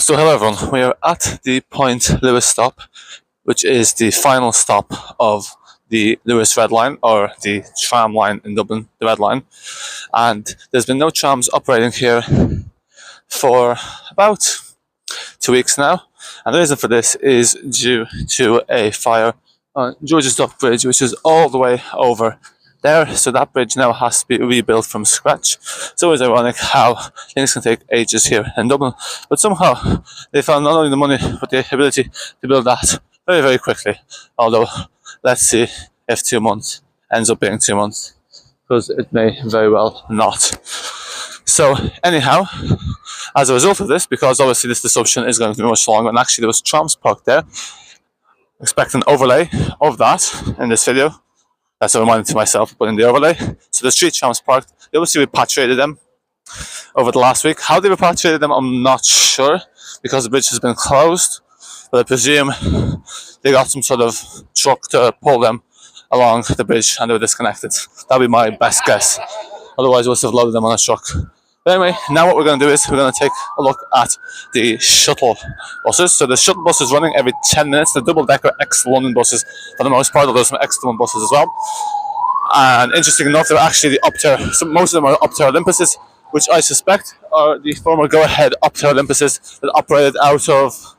So hello everyone, we are at the Point Luas stop, which is the final stop of the Luas Red Line, or the tram line in Dublin, the Red Line. And there's been no trams operating here for about 2 weeks now. And the reason for this is due to a fire on George's Dock Bridge, which is all the way over there. So that bridge now has to be rebuilt from scratch. It's always ironic how things can take ages here in Dublin, but somehow they found not only the money but the ability to build that very, very quickly. Although, let's see if 2 months ends up being 2 months, because it may very well not. So anyhow, as a result of this, because obviously this disruption is going to be much longer, and actually there was trams parked there, expect an overlay of that in this video. That's a reminder to myself to put in the overlay. So there's 3 trams parked. They obviously repatriated them over the last week. How they repatriated them, I'm not sure, because the bridge has been closed. But I presume they got some sort of truck to pull them along the bridge and they were disconnected. That would be my best guess. Otherwise, we would have loaded them on a truck. But anyway, now what we're going to do is we're going to take a look at the shuttle buses. So the shuttle bus is running every 10 minutes. The double-decker ex-London buses, for the most part, although some ex-London buses as well. And interesting enough, they're actually the Optare, most of them are Optare Olympuses, which I suspect are the former go-ahead Optare Olympuses that operated out of,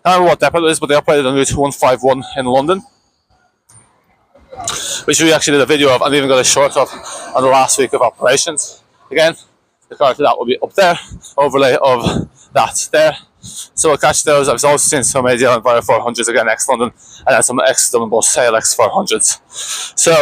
I don't know what depot it is, but they operated on Route 151 in London, which we actually did a video of and even got a short of on the last week of operations. Again, the card for that will be up there, overlay of that there. So we'll catch those. I've also seen some ADL Enviro 400s, again ex-London, and then some ex-Dublin Bus ALX400s. So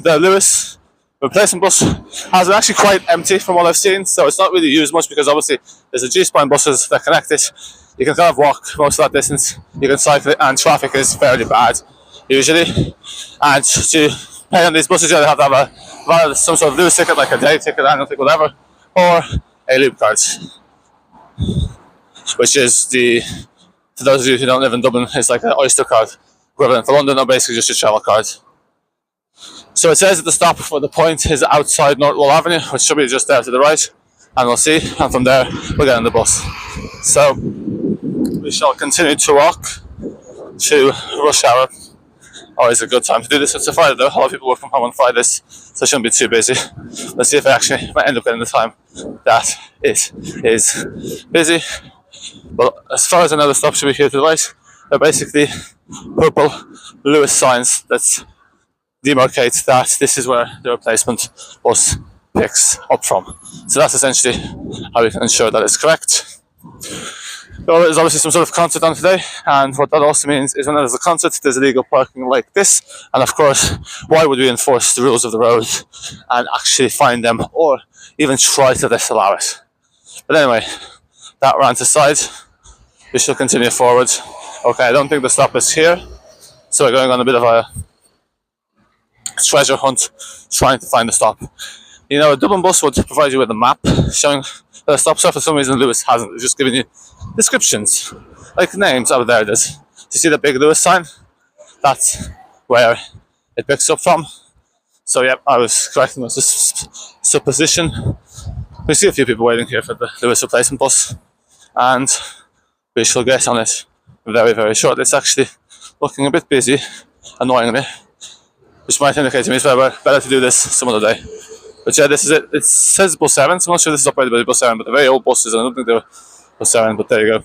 the Luas replacement bus has been actually quite empty from what I've seen, so it's not really used much because obviously there's the G-spine buses that connect it. You can kind of walk most of that distance, you can cycle it, and traffic is fairly bad usually. And to pay on these buses, you have to have some sort of Luas ticket, like a day ticket, annual ticket, whatever, or a loop card, which is the, for those of you who don't live in Dublin, it's like an Oyster card equivalent for London, or basically just a travel card. So it says that the stop for the Point is outside Northwall Avenue, which should be just there to the right, and we'll see, and from there we'll get on the bus. So we shall continue to walk to rush hour. Always a good time to do this. It's a Friday though, a lot of people work from home on Fridays, so it shouldn't be too busy. Let's see if I actually might end up getting the time that it is busy. But as far as I know, the stop should be here to the right. They're basically purple Luas signs that demarcate that this is where the replacement bus picks up from. So that's essentially how we can ensure that it's correct. So there's obviously some sort of concert on today, and what that also means is when there's a concert, there's illegal parking like this. And of course, why would we enforce the rules of the road and actually fine them or even try to disallow it? But anyway, that rant aside, we shall continue forward. Okay, I don't think the stop is here, so we're going on a bit of a treasure hunt trying to find the stop. You know, a Dublin bus would provide you with a map showing the stop. So for some reason Luas hasn't. It's just giving you descriptions, like names out there. Do you see the big Luas sign? That's where it picks up from. So yeah, I was correct in this supposition. We see a few people waiting here for the Luas replacement bus, and we shall get on it very, very shortly. It's actually looking a bit busy, annoyingly, which might indicate to me it's better to do this some other day. But yeah, this is it. It says Bus 7, so I'm not sure this is operated by Bus 7, but they're very old buses, and I don't think they're Bus 7, but there you go.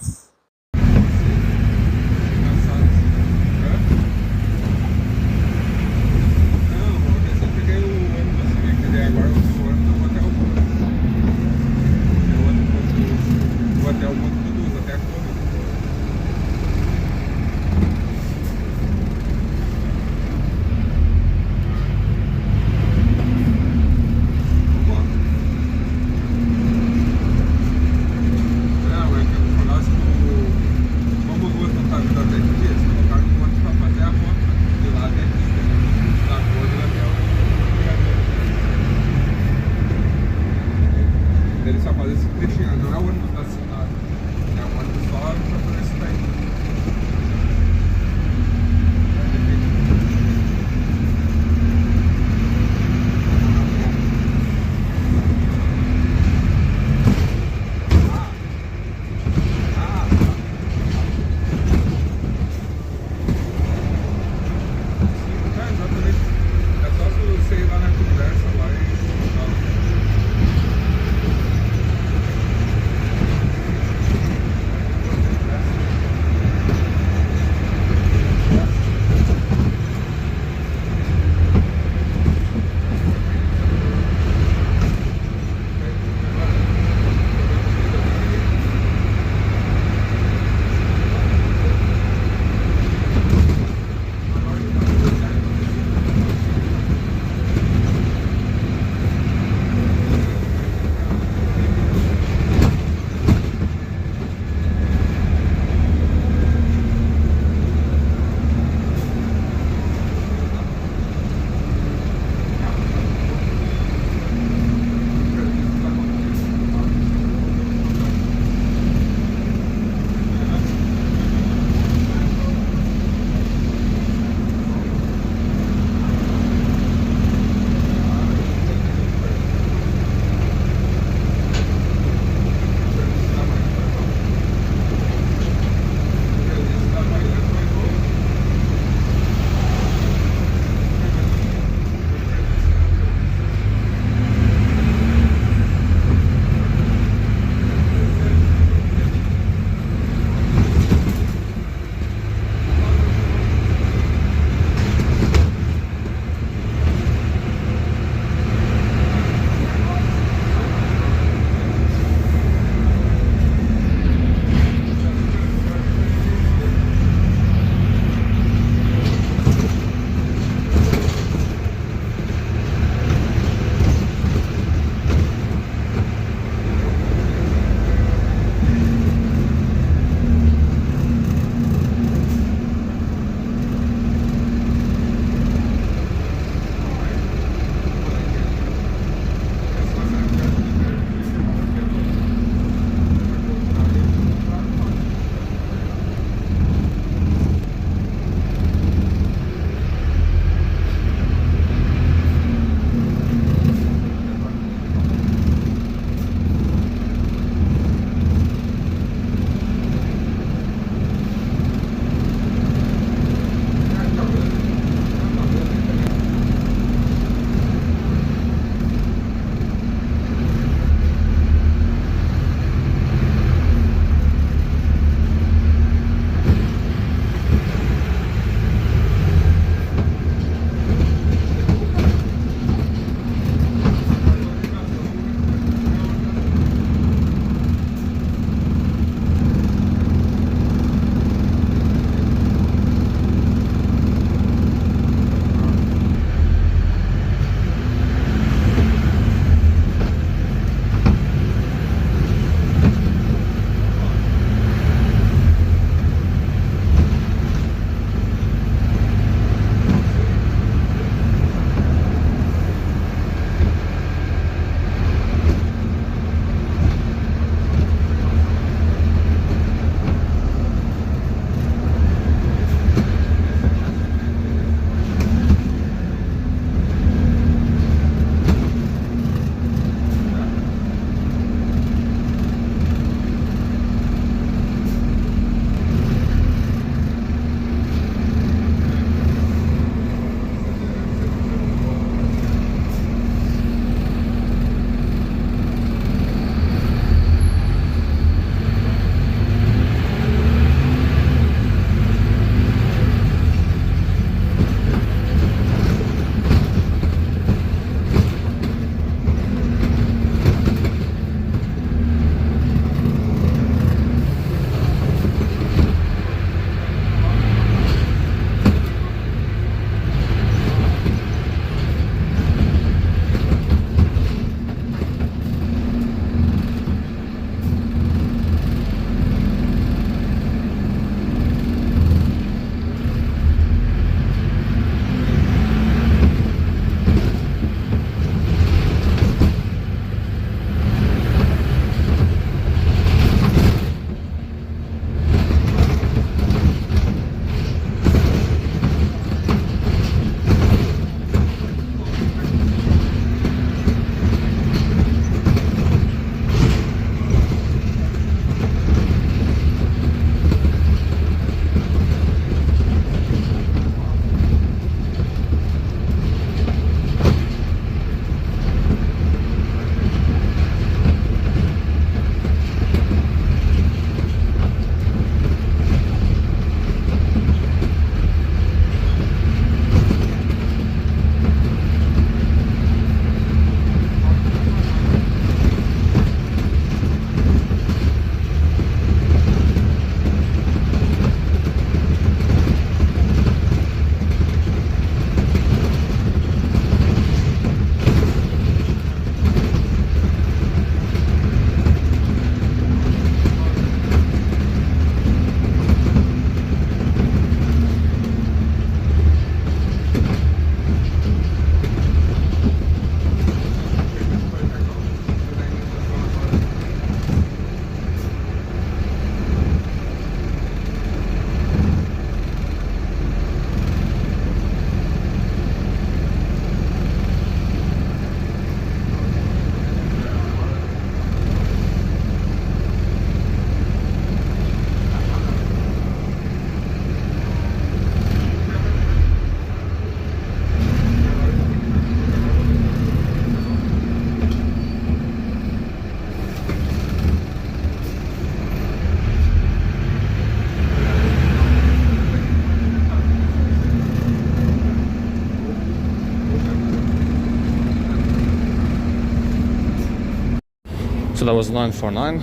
So that was 949.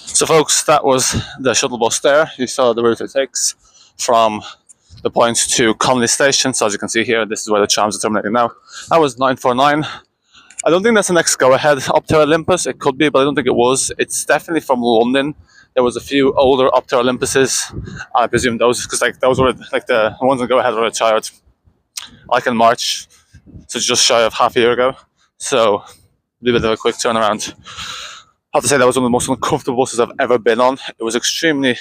So folks, that was the shuttle bus there. You saw the route it takes from the Point to Connolly Station. So as you can see here, this is where the trams are terminating now. That was 949. I don't think that's the next go-ahead Optare Olympus. It could be, but I don't think it was. It's definitely from London. There was a few older Optare Olympuses. I presume those, because like those were like the ones that go ahead were retired, like in March, so just shy of half a year ago. So a little bit of a quick turnaround. I have to say that was one of the most uncomfortable buses I've ever been on. It was extremely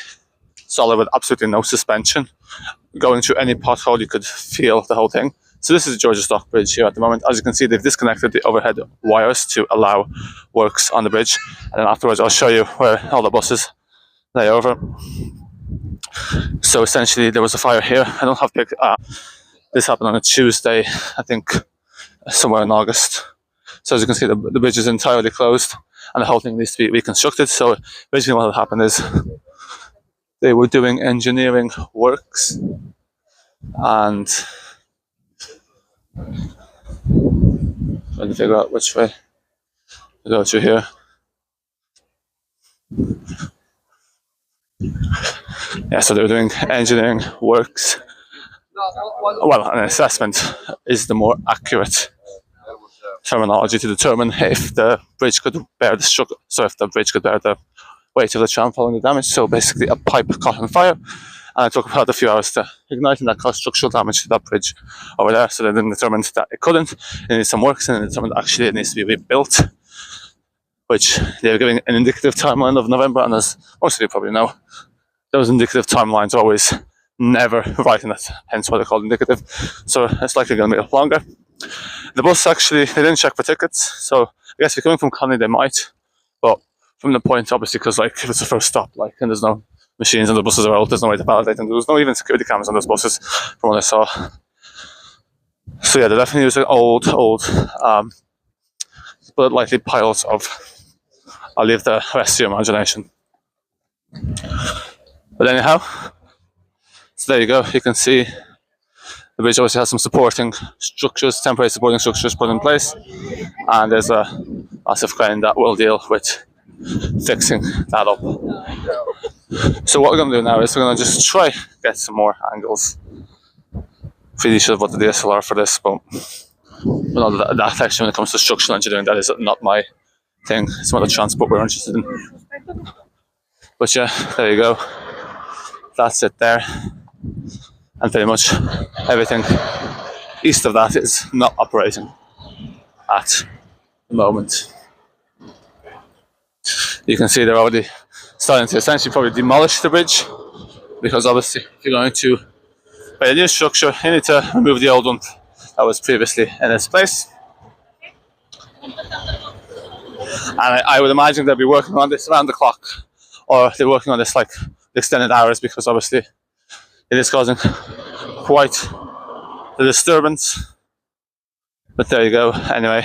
solid with absolutely no suspension. Going through any pothole, you could feel the whole thing. So this is Georgia Stock Bridge here at the moment. As you can see, they've disconnected the overhead wires to allow works on the bridge. And then afterwards, I'll show you where all the buses lay over. So essentially, there was a fire here. I don't have pic. This happened on a Tuesday, I think, somewhere in August. So as you can see, the bridge is entirely closed and the whole thing needs to be reconstructed. So basically what had happened is they were doing engineering works and trying to figure out which way to go through here. Yeah, so they were doing engineering works. Well, an assessment is the more accurate terminology to determine if the bridge could bear the struggle. So if the bridge could bear the weight of the tram following the damage. So basically a pipe caught on fire, and it took about a few hours to ignite, and that caused structural damage to that bridge over there. So they then determined that it couldn't, it needs some works, and then determined actually it needs to be rebuilt, which they were giving an indicative timeline of November. And as most of you probably know, those indicative timelines are always never right, and that's hence why they're called indicative. So it's likely going to be longer. The bus actually, they didn't check for tickets, so I guess if you're coming from Connolly they might, but from the Point, obviously, because like if it's the first stop, like, and there's no machines and the buses are old, there's no way to validate them. There was no even security cameras on those buses from what I saw. So yeah, they're definitely using old, but likely piles of. I'll leave the rest to your imagination. But anyhow, so there you go. You can see the bridge obviously has some supporting structures, temporary supporting structures put in place, and there's a massive crane that will deal with fixing that up. So what we're going to do now is we're going to just try get some more angles. Really should have bought the DSLR for this, but that actually, when it comes to structural engineering, that is not my thing. It's not the transport we're interested in. But yeah, there you go. That's it there. And pretty much everything east of that is not operating at the moment. You can see they're already starting to essentially probably demolish the bridge, because obviously if you're going to build a new structure, you need to remove the old one that was previously in its place. And I would imagine they'll be working on this around the clock, or they're working on this like extended hours, because obviously it is causing quite the disturbance. But there you go. Anyway,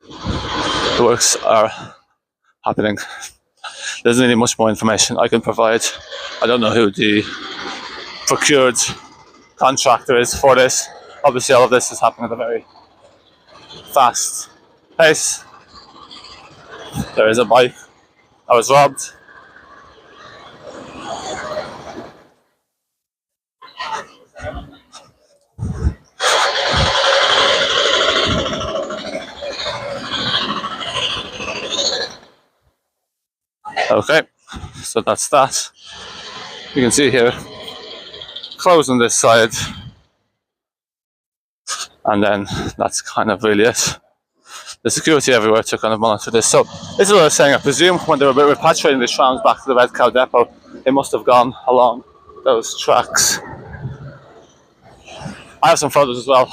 the works are happening. There's really much more information I can provide. I don't know who the procured contractor is for this. Obviously all of this is happening at a very fast pace. There is a bike that was robbed. Okay, so that's that. You can see here, closed on this side, and then that's kind of really it. The security everywhere to kind of monitor this. So this is what I was saying. I presume when they were repatriating the trams back to the Red Cow depot, they must have gone along those tracks. I have some photos as well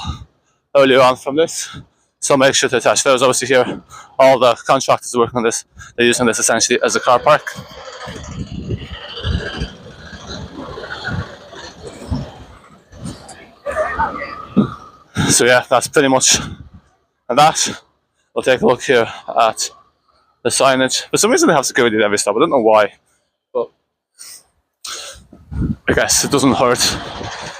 earlier on from this, so make sure to attach those. Obviously here, all the contractors working on this, they're using this essentially as a car park. So yeah, that's pretty much that. We'll take a look here at the signage. For some reason they have security at every stop. I don't know why, but I guess it doesn't hurt.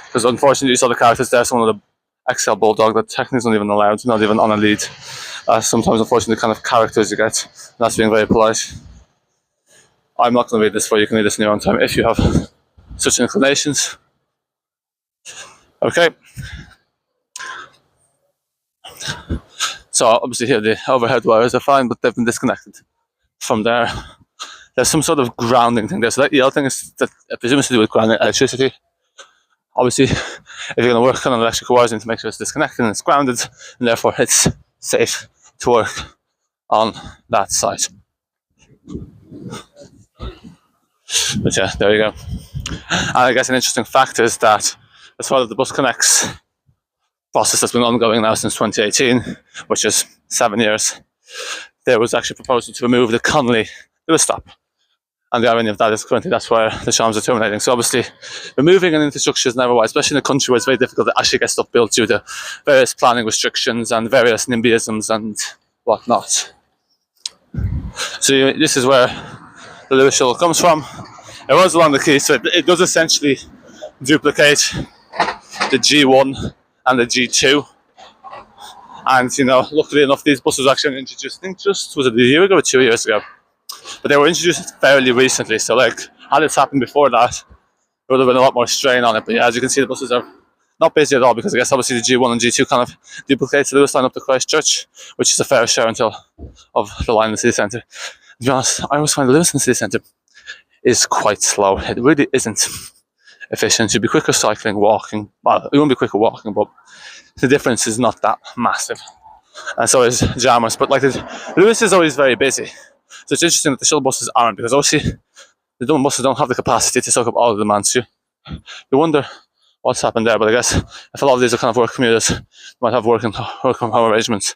Because unfortunately you saw the characters there. Some of the XL Bulldog that technically is not even allowed, not even on a lead. Sometimes unfortunately the kind of characters you get, that's being very polite. I'm not going to read this for you. You can read this in your own time if you have such inclinations. Okay. So obviously here the overhead wires are fine, but they've been disconnected from there. There's some sort of grounding thing there. So that yellow thing is that I presume it's to do with grounding electricity. Obviously, if you're going to work on an electrical wires, you need to make sure it's disconnected and it's grounded, and therefore it's safe to work on that site. But yeah, there you go. And I guess an interesting fact is that as far as the Bus Connects process has been ongoing now since 2018, which is 7 years, there was actually a proposal to remove the Connolly Lewis stop. And the irony of that is currently that's where the trams are terminating. So obviously, removing an infrastructure is never wise, especially in a country where it's very difficult to actually get stuff built due to various planning restrictions and various NIMBYisms and whatnot. So this is where the Lewis shuttle comes from. It runs along the quay, so it does essentially duplicate the G1 and the G2. And luckily enough, these buses were actually introduced, I think was it a year ago or 2 years ago? But they were introduced fairly recently, so had this happened before that, there would have been a lot more strain on it. But yeah, as you can see, the buses are not busy at all, because I guess obviously the G1 and G2 kind of duplicates the Lewis line up to Christchurch, which is a fair share of the line in the city centre. To be honest, I always find the Lewis in the city centre is quite slow. It really isn't efficient. You'd be quicker cycling, walking. Well, it won't be quicker walking, but the difference is not that massive. And so is jammers. But the Lewis is always very busy. So it's interesting that the shuttle buses aren't, because obviously the Dublin buses don't have the capacity to soak up all the demand. So you wonder what's happened there. But I guess if a lot of these are kind of work commuters, you might have work from home arrangements,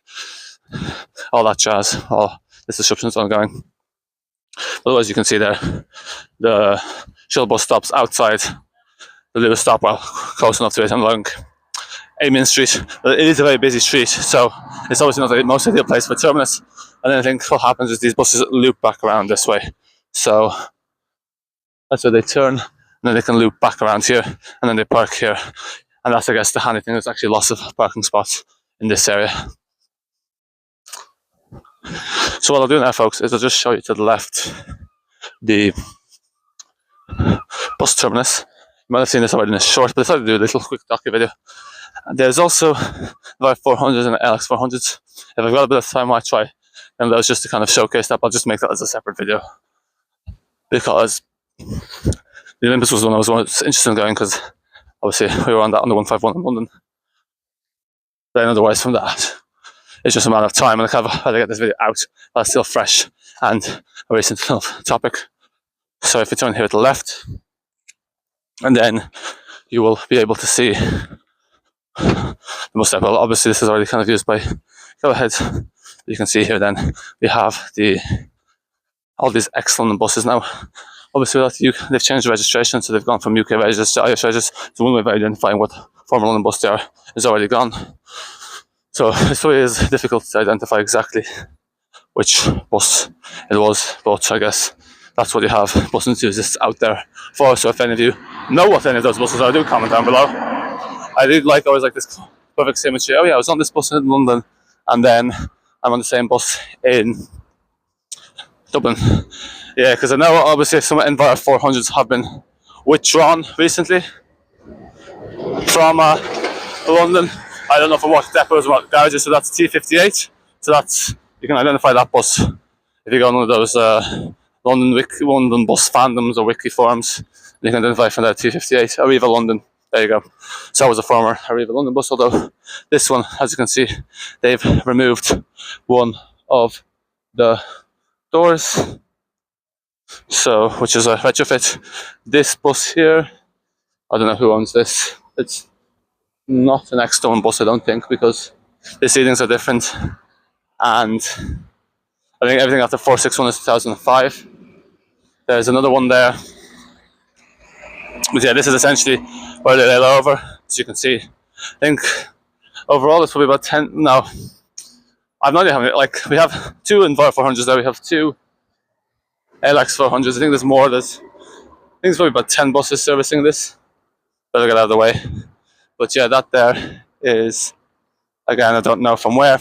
all that jazz, all this disruption's ongoing. But otherwise, you can see there the shuttle bus stops outside the Lewis stop, well, close enough to it, along Amiens Street. But it is a very busy street, so it's obviously not the most ideal place for Terminus. And then I think what happens is these buses loop back around this way. So that's where they turn, and then they can loop back around here, and then they park here. And that's, I guess, the handy thing. There's actually lots of parking spots in this area. So what I'll do now, folks, is I'll just show you to the left the bus terminus. You might have seen this already in a short, but I decided to do a little quick docu video. And there's also the 400s and ALX400s. If I've got a bit of time, I might try. And that was just to kind of showcase that, but I'll just make that as a separate video. Because the Olympus was one I was interested in going, because obviously we were on the 151 in London. Then otherwise from that, it's just a matter of time, and I kind of had to get this video out, but it's still fresh and a recent topic. So if you turn here to the left, and then you will be able to see the bus step. Well, obviously this is already kind of used by go ahead. You can see here then we have all these excellent buses now. Obviously they've changed the registration, so they've gone from UK registers to Irish registers. So one way of identifying what former London bus they are is already gone. So it really is difficult to identify exactly which bus it was, but I guess that's what you have bus enthusiasts out there for. So if any of you know what any of those buses are, do comment down below. I do always like this perfect symmetry. Oh yeah, I was on this bus in London, and then I'm on the same bus in Dublin. Yeah, because I know obviously some Enviro 400s have been withdrawn recently from London. I don't know from what depots or what garages, so that's T58. So that's, you can identify that bus if you go on one of those London bus fandoms or wiki forums. You can identify from that T58, Arriva London. There you go. So that was a former Arriva London bus, although this one, as you can see, they've removed one of the doors, so which is a retrofit. This bus here, I don't know who owns this. It's not an Exton bus, I don't think, because the seatings are different, and I think everything after 461 is 2005. There's another one there, but yeah, this is essentially where they lay over. As you can see, I think overall it's probably about 10. No, I've no idea how many. Like, we have 2 Enviro 400s there, we have 2 ALX400s. I think there's more. I think there's probably about 10 buses servicing this. Better get out of the way. But yeah, that there is, again, I don't know from where.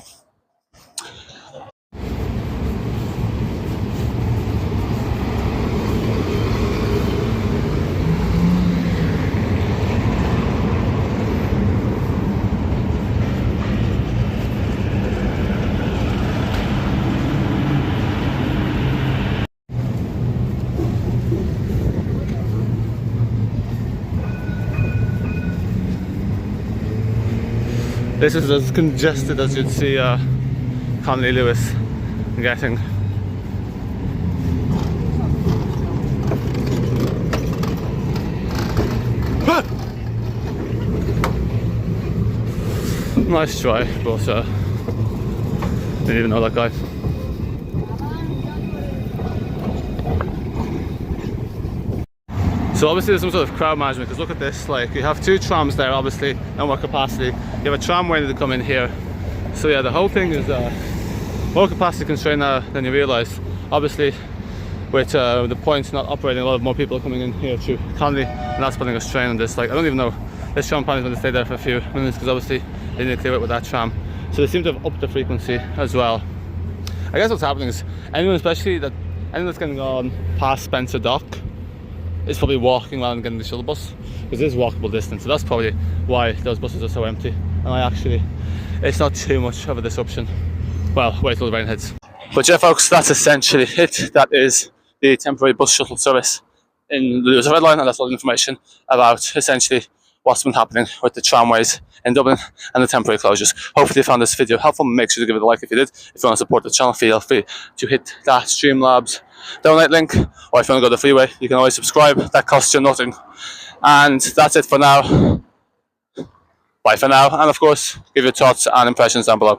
This is as congested as you'd see Connolly Lewis getting. Nice try, but didn't even know that guy. So obviously there's some sort of crowd management, because look at this, like you have 2 trams there, obviously, and more capacity. You have a tram waiting to come in here. So yeah, the whole thing is more capacity constrained now than you realise. Obviously, with the Point not operating, a lot of more people are coming in here through Connolly, and that's putting a strain on this. Like, I don't even know, this tram plan is going to stay there for a few minutes, because obviously they need to clear it with that tram. So they seem to have upped the frequency as well. I guess what's happening is anyone that's getting on past Spencer Dock is probably walking rather than getting the shuttle bus, because it is walkable distance. So that's probably why those buses are so empty. And it's not too much of a disruption. Well, wait till the rain hits. But yeah, folks, that's essentially it. That is the temporary bus shuttle service in the Luas Red Line, and that's all the information about essentially what's been happening with the tramways in Dublin and the temporary closures. Hopefully you found this video helpful. Make sure to give it a like if you did. If you want to support the channel, feel free to hit that Streamlabs donate link, or if you want to go to the freeway, you can always subscribe. That costs you nothing. And that's it for now. Bye for now, and of course, give your thoughts and impressions down below.